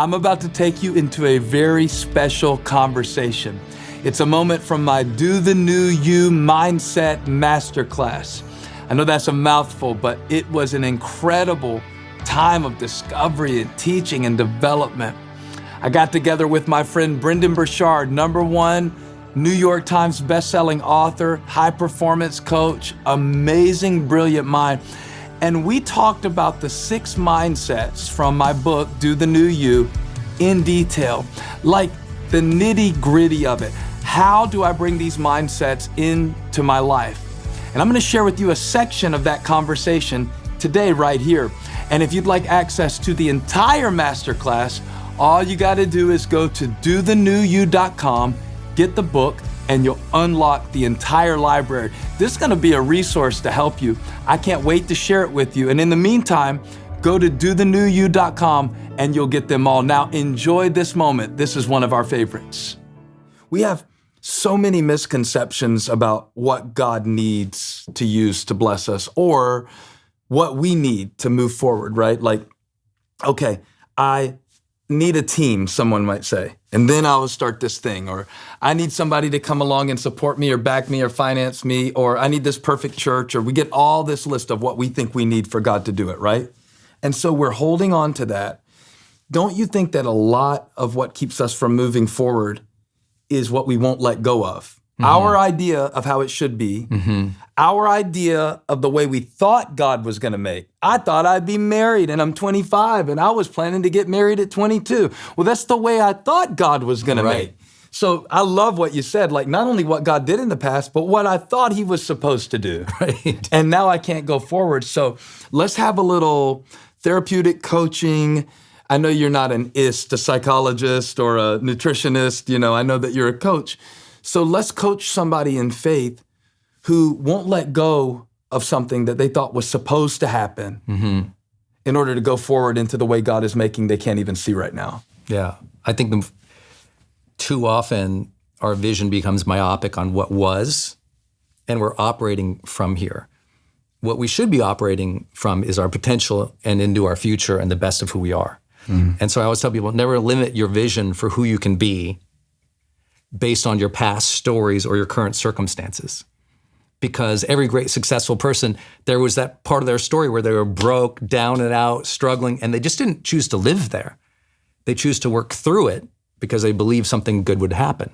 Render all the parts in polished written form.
I'm about to take you into a very special conversation. It's a moment from my Do the New You Mindset Masterclass. I know that's a mouthful, but it was an incredible time of discovery and teaching and development. I got together with my friend Brendon Burchard, #1 New York Times bestselling author, high performance coach, amazing, brilliant mind. And we talked about the 6 mindsets from my book, Do the New You, in detail, like the nitty gritty of it. How do I bring these mindsets into my life? And I'm gonna share with you a section of that conversation today right here. And if you'd like access to the entire masterclass, all you gotta do is go to dothenewyou.com, get the book, and you'll unlock the entire library. This is gonna be a resource to help you. I can't wait to share it with you. And in the meantime, go to dothenewyou.com and you'll get them all. Now enjoy this moment. This is one of our favorites. We have so many misconceptions about what God needs to use to bless us or what we need to move forward, right? Like, okay, I need a team, someone might say, and then I will start this thing. Or I need somebody to come along and support me or back me or finance me, or I need this perfect church, or we get all this list of what we think we need for God to do it, right? And so we're holding on to that. Don't you think that a lot of what keeps us from moving forward is what we won't let go of? Our idea of how it should be, our idea of the way we thought God was gonna make. I thought I'd be married and I'm 25 and I was planning to get married at 22. Well, that's the way I thought God was gonna make. So I love what you said, like not only what God did in the past, but what I thought he was supposed to do. Right. And now I can't go forward. So let's have a little therapeutic coaching. I know you're not an IST, a psychologist or a nutritionist, I know that you're a coach. So let's coach somebody in faith who won't let go of something that they thought was supposed to happen in order to go forward into the way God is making they can't even see right now. Yeah. I think too often our vision becomes myopic on what was, and we're operating from here. What we should be operating from is our potential and into our future and the best of who we are. And so I always tell people, never limit your vision for who you can be based on your past stories or your current circumstances. Because every great successful person, there was that part of their story where they were broke, down and out, struggling, and they just didn't choose to live there. They choose to work through it because they believed something good would happen.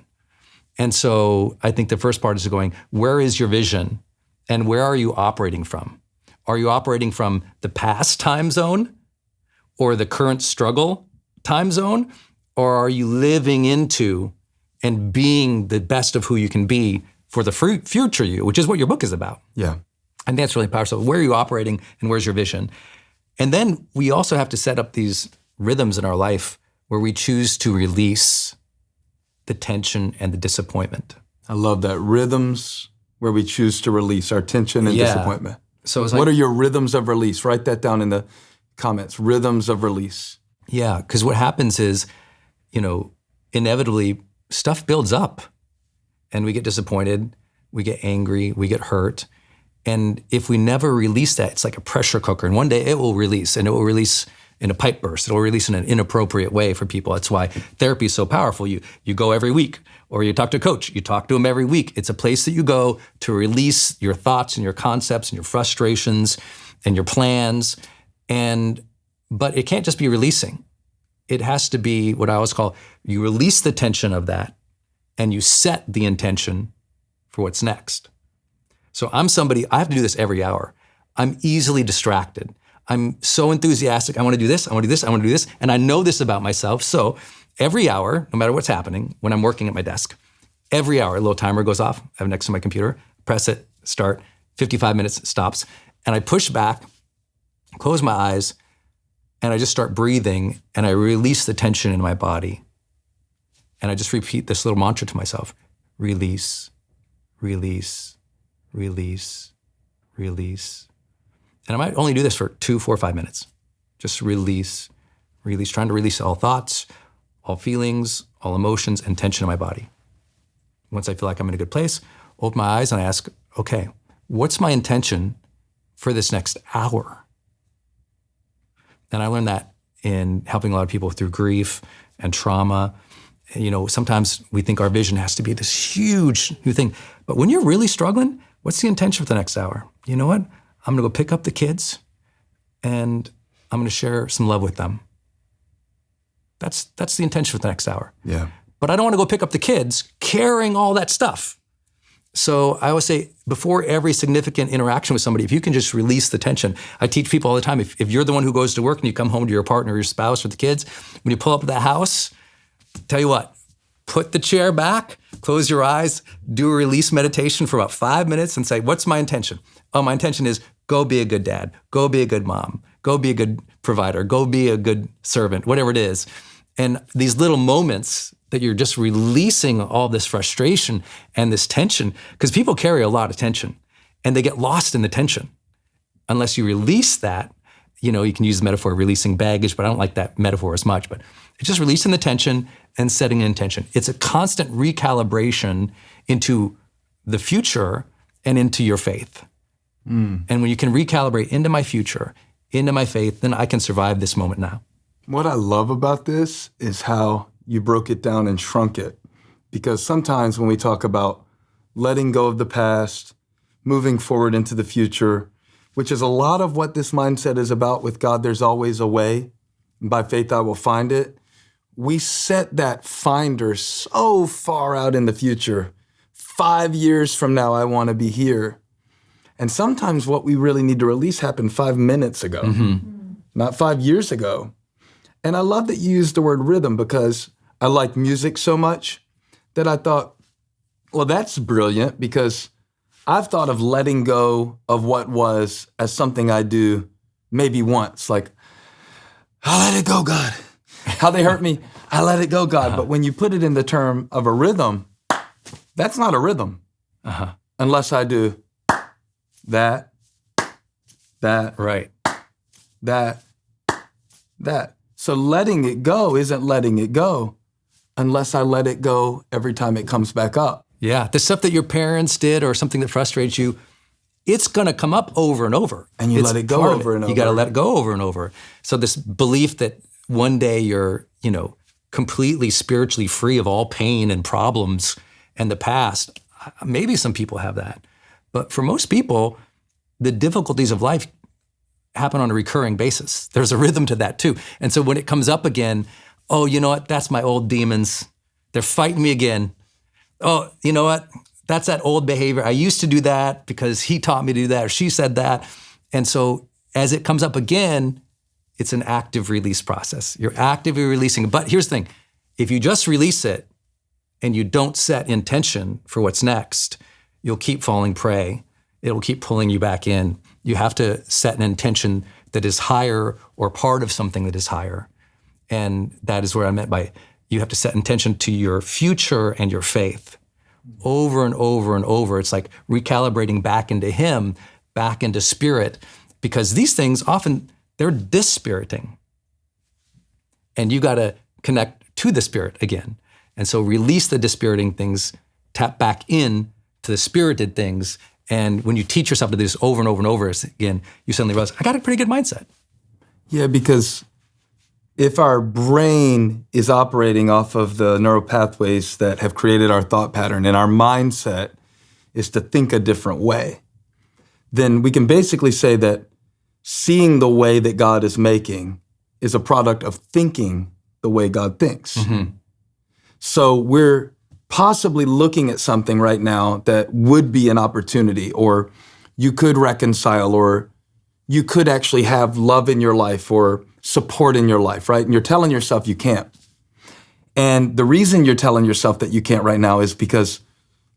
And so I think the first part is going, where is your vision and where are you operating from? Are you operating from the past time zone or the current struggle time zone? Or are you living into and being the best of who you can be for the future you, which is what your book is about. Yeah. And that's really powerful. So where are you operating and where's your vision? And then we also have to set up these rhythms in our life where we choose to release the tension and the disappointment. I love that. Rhythms where we choose to release our tension and disappointment. So it's what are your rhythms of release? Write that down in the comments. Rhythms of release. Yeah, because what happens is, inevitably stuff builds up and we get disappointed, we get angry, we get hurt. And if we never release that, it's like a pressure cooker. And one day it will release, and it will release in a pipe burst. It will release in an inappropriate way for people. That's why therapy is so powerful. You go every week, or you talk to a coach, you talk to them every week. It's a place that you go to release your thoughts and your concepts and your frustrations and your plans. But it can't just be releasing. It has to be what I always call, you release the tension of that and you set the intention for what's next. So I'm somebody, I have to do this every hour. I'm easily distracted. I'm so enthusiastic. I want to do this, I want to do this, I want to do this. And I know this about myself. So every hour, no matter what's happening, when I'm working at my desk, every hour, a little timer goes off. I have it next to my computer, press it, start, 55 minutes, stops. And I push back, close my eyes, and I just start breathing and I release the tension in my body. And I just repeat this little mantra to myself: release, release, release, release. And I might only do this for 2, 4, 5 minutes. Just release, release, trying to release all thoughts, all feelings, all emotions, and tension in my body. Once I feel like I'm in a good place, open my eyes and I ask, okay, what's my intention for this next hour? And I learned that in helping a lot of people through grief and trauma. Sometimes we think our vision has to be this huge new thing. But when you're really struggling, what's the intention for the next hour? You know what? I'm gonna go pick up the kids and I'm gonna share some love with them. That's the intention for the next hour. Yeah. But I don't wanna go pick up the kids carrying all that stuff. So I always say, before every significant interaction with somebody, if you can just release the tension. I teach people all the time, if you're the one who goes to work and you come home to your partner, your spouse, or the kids, when you pull up to the house, tell you what, put the chair back, close your eyes, do a release meditation for about 5 minutes and say, what's my intention? Oh, my intention is go be a good dad, go be a good mom, go be a good provider, go be a good servant, whatever it is. And these little moments that you're just releasing all this frustration and this tension, because people carry a lot of tension and they get lost in the tension. Unless you release that, you can use the metaphor of releasing baggage, but I don't like that metaphor as much, but it's just releasing the tension and setting an intention. It's a constant recalibration into the future and into your faith. And when you can recalibrate into my future, into my faith, then I can survive this moment now. What I love about this is how you broke it down and shrunk it. Because sometimes when we talk about letting go of the past, moving forward into the future, which is a lot of what this mindset is about, with God, there's always a way, and by faith I will find it. We set that finder so far out in the future. 5 years from now, I want to be here. And sometimes what we really need to release happened 5 minutes ago, not 5 years ago. And I love that you used the word rhythm, because I like music so much that I thought, well, that's brilliant, because I've thought of letting go of what was as something I do maybe once, like, I let it go, God. How they hurt me, I let it go, God. But when you put it in the term of a rhythm, that's not a rhythm unless I do that, right, that. So letting it go isn't letting it go unless I let it go every time it comes back up. Yeah, the stuff that your parents did or something that frustrates you, it's gonna come up over and over. And you let it go over and over. You gotta let it go over and over. So this belief that one day you're, completely spiritually free of all pain and problems and the past, maybe some people have that. But for most people, the difficulties of life happen on a recurring basis. There's a rhythm to that too. And so when it comes up again, oh, you know what? That's my old demons. They're fighting me again. Oh, you know what? That's that old behavior. I used to do that because he taught me to do that or she said that. And so as it comes up again, it's an active release process. You're actively releasing. But here's the thing. If you just release it and you don't set intention for what's next, you'll keep falling prey. It'll keep pulling you back in. You have to set an intention that is higher or part of something that is higher. And that is where I meant by you have to set intention to your future and your faith. Over and over and over, it's like recalibrating back into Him, back into spirit, because these things often, they're dispiriting. And you gotta connect to the spirit again. And so release the dispiriting things, tap back in to the spirited things. And when you teach yourself to do this over and over and over again, you suddenly realize, I got a pretty good mindset. Yeah, because if our brain is operating off of the neural pathways that have created our thought pattern and our mindset is to think a different way, then we can basically say that seeing the way that God is making is a product of thinking the way God thinks. Mm-hmm. So we're possibly looking at something right now that would be an opportunity, or you could reconcile, or you could actually have love in your life or support in your life, right? And you're telling yourself you can't. And the reason you're telling yourself that you can't right now is because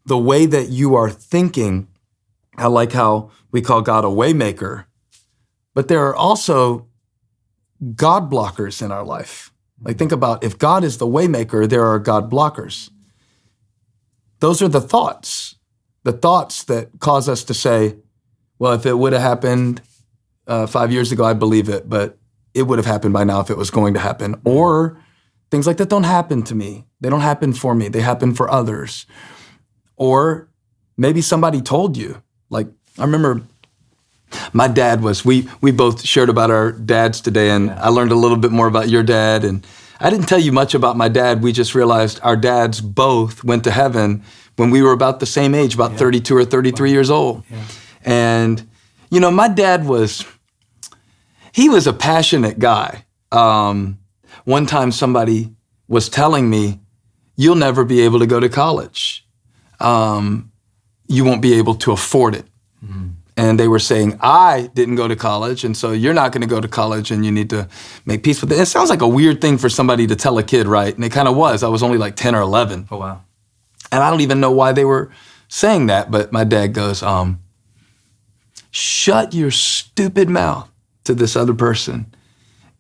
the way that you are thinking, I like how we call God a waymaker, but there are also God blockers in our life. Like, think about, if God is the waymaker, there are God blockers. Those are the thoughts that cause us to say, well, if it would have happened 5 years ago, I believe it, but it would have happened by now if it was going to happen. Or things like that don't happen to me. They don't happen for me. They happen for others. Or maybe somebody told you. Like, I remember My dad was, we both shared about our dads today, and I learned a little bit more about your dad. And I didn't tell you much about my dad. We just realized our dads both went to heaven when we were about the same age, about 32 or 33 years old. Yeah. And, you know, my dad he was a passionate guy. One time somebody was telling me, you'll never be able to go to college. You won't be able to afford it. Mm-hmm. And they were saying, I didn't go to college, and so you're not going to go to college, and you need to make peace with it. It sounds like a weird thing for somebody to tell a kid, right? And it kind of was. I was only like 10 or 11. Oh, wow. And I don't even know why they were saying that, but my dad goes, shut your stupid mouth to this other person.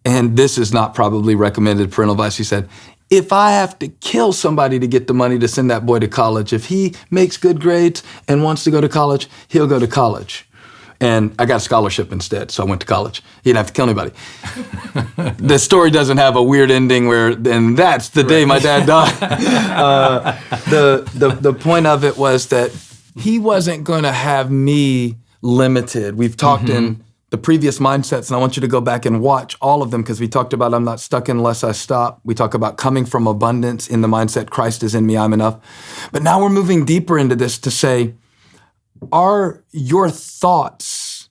And this is not probably recommended parental advice. He said, if I have to kill somebody to get the money to send that boy to college, if he makes good grades and wants to go to college, he'll go to college. And I got a scholarship instead, so I went to college. He didn't have to kill anybody. The story doesn't have a weird ending and that's the day my dad died. The point of it was that he wasn't going to have me limited. We've talked in the previous mindsets, and I want you to go back and watch all of them, because we talked about I'm not stuck unless I stop. We talk about coming from abundance in the mindset, Christ is in me, I'm enough. But now we're moving deeper into this to say, are your thoughts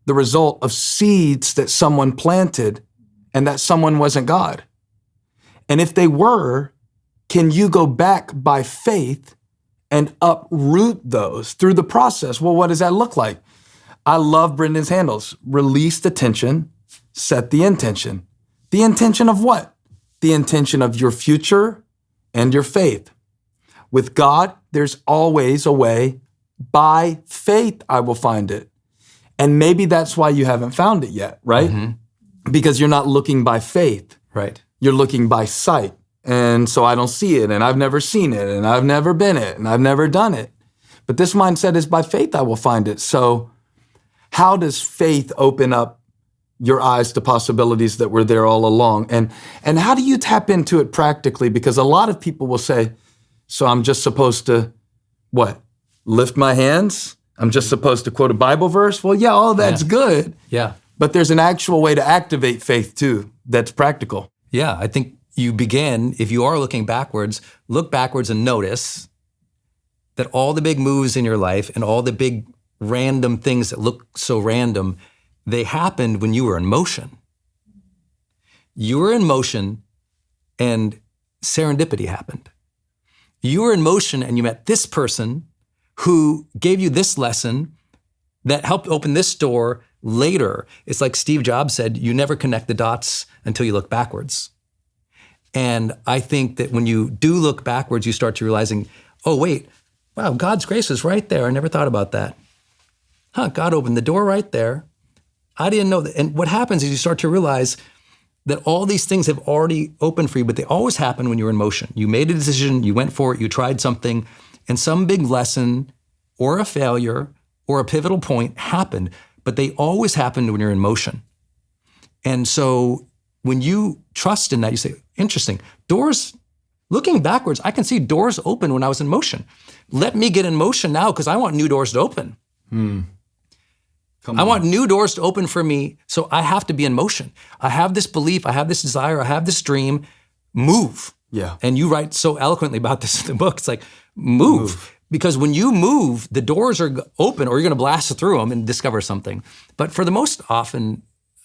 the result of seeds that someone planted and that someone wasn't God? And if they were, can you go back by faith and uproot those through the process? Well, what does that look like? I love Brendon's handles. Release the tension, set the intention. The intention of what? The intention of your future and your faith. With God, there's always a way. By faith, I will find it. And maybe that's why you haven't found it yet, right? Mm-hmm. Because you're not looking by faith. Right. You're looking by sight. And so I don't see it, and I've never seen it, and I've never been it, and I've never done it. But this mindset is by faith, I will find it. So how does faith open up your eyes to possibilities that were there all along? And how do you tap into it practically? Because a lot of people will say, so I'm just supposed to, what? Lift my hands? I'm just supposed to quote a Bible verse? Well, yeah, all that's good. Yeah. But there's an actual way to activate faith too that's practical. Yeah, I think you begin, if you are looking backwards, look backwards and notice that all the big moves in your life and all the big random things that look so random, they happened when you were in motion. You were in motion and serendipity happened. You were in motion and you met this person who gave you this lesson that helped open this door later. It's like Steve Jobs said, you never connect the dots until you look backwards. And I think that when you do look backwards, you start to realizing, oh, wait, wow, God's grace is right there. I never thought about that. God opened the door right there. I didn't know that. And what happens is you start to realize that all these things have already opened for you, but they always happen when you're in motion. You made a decision, you went for it, you tried something, and some big lesson or a failure or a pivotal point happened, but they always happen when you're in motion. And so when you trust in that, you say, interesting, doors, looking backwards, I can see doors open when I was in motion. Let me get in motion now because I want new doors to open. I want new doors to open for me, so I have to be in motion. I have this belief, I have this desire, I have this dream, move. Yeah. And you write so eloquently about this in the book. It's like, move. Because when you move, the doors are open or you're gonna blast through them and discover something. But for the most often,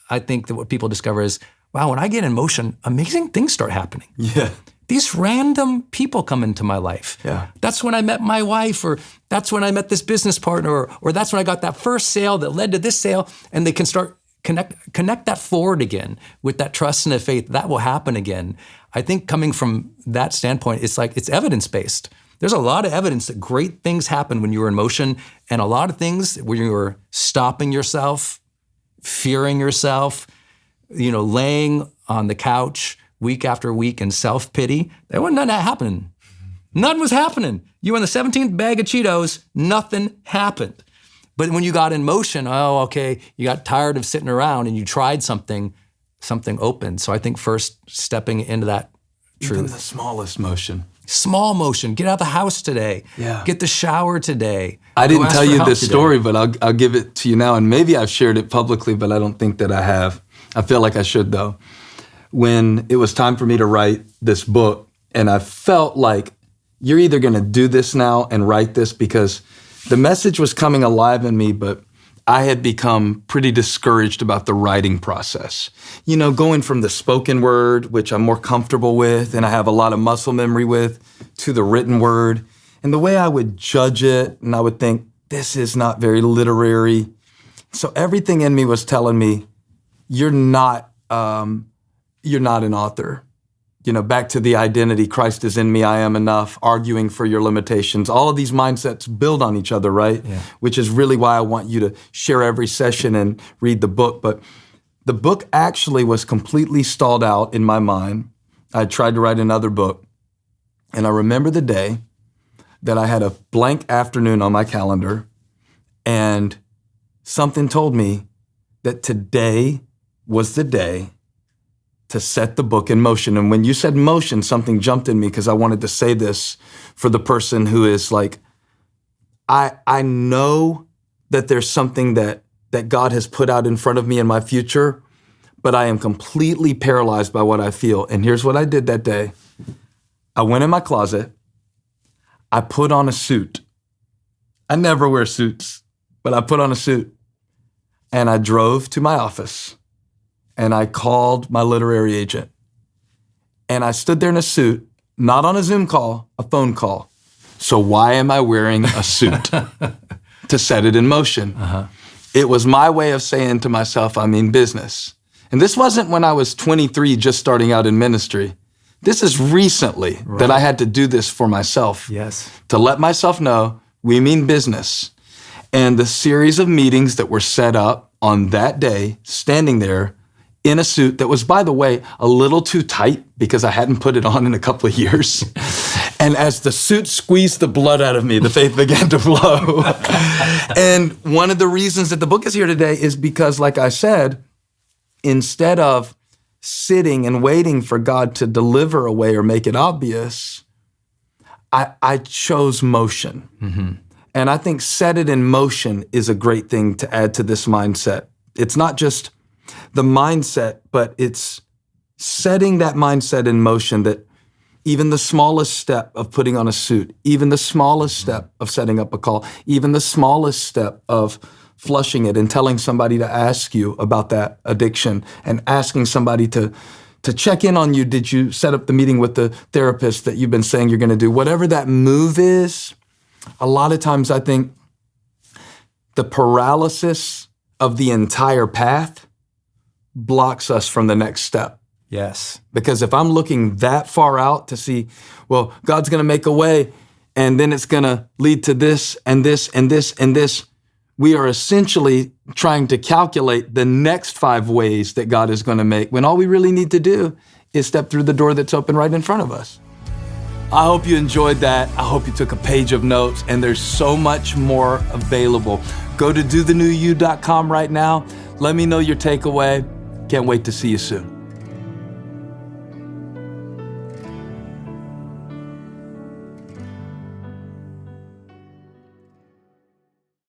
I think that what people discover is, wow, when I get in motion, amazing things start happening. Yeah. These random people come into my life. Yeah. That's when I met my wife, or that's when I met this business partner, or that's when I got that first sale that led to this sale, and they can start connect that forward again with that trust and that faith. That will happen again. I think coming from that standpoint, it's like, it's evidence-based. There's a lot of evidence that great things happen when you're in motion, and a lot of things when you're stopping yourself, fearing yourself, laying on the couch week after week in self-pity. There wasn't none of that happening. None was happening. You were in the 17th bag of Cheetos, nothing happened. But when you got in motion, you got tired of sitting around and you tried something opened. So I think first stepping into that truth. Even the smallest motion. Small motion, get out of the house today. Yeah. Get the shower today. I Go didn't ask tell for you help this today. story, but I'll give it to you now. And maybe I've shared it publicly, but I don't think that I have. I feel like I should, though. When it was time for me to write this book, and I felt like you're either going to do this now and write this, because the message was coming alive in me, but I had become pretty discouraged about the writing process. You know, going from the spoken word, which I'm more comfortable with and I have a lot of muscle memory with, to the written word. And the way I would judge it, and I would think, this is not very literary. So everything in me was telling me, you're not an author. You know, back to the identity, Christ is in me, I am enough, arguing for your limitations. All of these mindsets build on each other, right? Yeah. Which is really why I want you to share every session and read the book. But the book actually was completely stalled out in my mind. I tried to write another book. And I remember the day that I had a blank afternoon on my calendar, and something told me that today was the day to set the book in motion. And when you said motion, something jumped in me, because I wanted to say this for the person who is like, I know that there's something that God has put out in front of me in my future, but I am completely paralyzed by what I feel. And here's what I did that day. I went in my closet. I put on a suit. I never wear suits, but I put on a suit. And I drove to my office. And I called my literary agent. And I stood there in a suit, not on a Zoom call, a phone call. So why am I wearing a suit? To set it in motion. Uh-huh. It was my way of saying to myself, I mean business. And this wasn't when I was 23 just starting out in ministry. This is recently that I had to do this for myself. Yes. To let myself know we mean business. And the series of meetings that were set up on that day, standing there, in a suit that was, by the way, a little too tight because I hadn't put it on in a couple of years. And as the suit squeezed the blood out of me, the faith began to flow. And one of the reasons that the book is here today is because, like I said, instead of sitting and waiting for God to deliver a way or make it obvious, I chose motion. Mm-hmm. And I think set it in motion is a great thing to add to this mindset. It's not just the mindset, but it's setting that mindset in motion, that even the smallest step of putting on a suit, even the smallest step of setting up a call, even the smallest step of flushing it and telling somebody to ask you about that addiction and asking somebody to check in on you. Did you set up the meeting with the therapist that you've been saying you're going to do? Whatever that move is, a lot of times I think the paralysis of the entire path blocks us from the next step. Yes. Because if I'm looking that far out to see, well, God's going to make a way, and then it's going to lead to this and this and this and this, we are essentially trying to calculate the next 5 ways that God is going to make, when all we really need to do is step through the door that's open right in front of us. I hope you enjoyed that. I hope you took a page of notes, and there's so much more available. Go to dothenewYou.com right now. Let me know your takeaway. Can't wait to see you soon.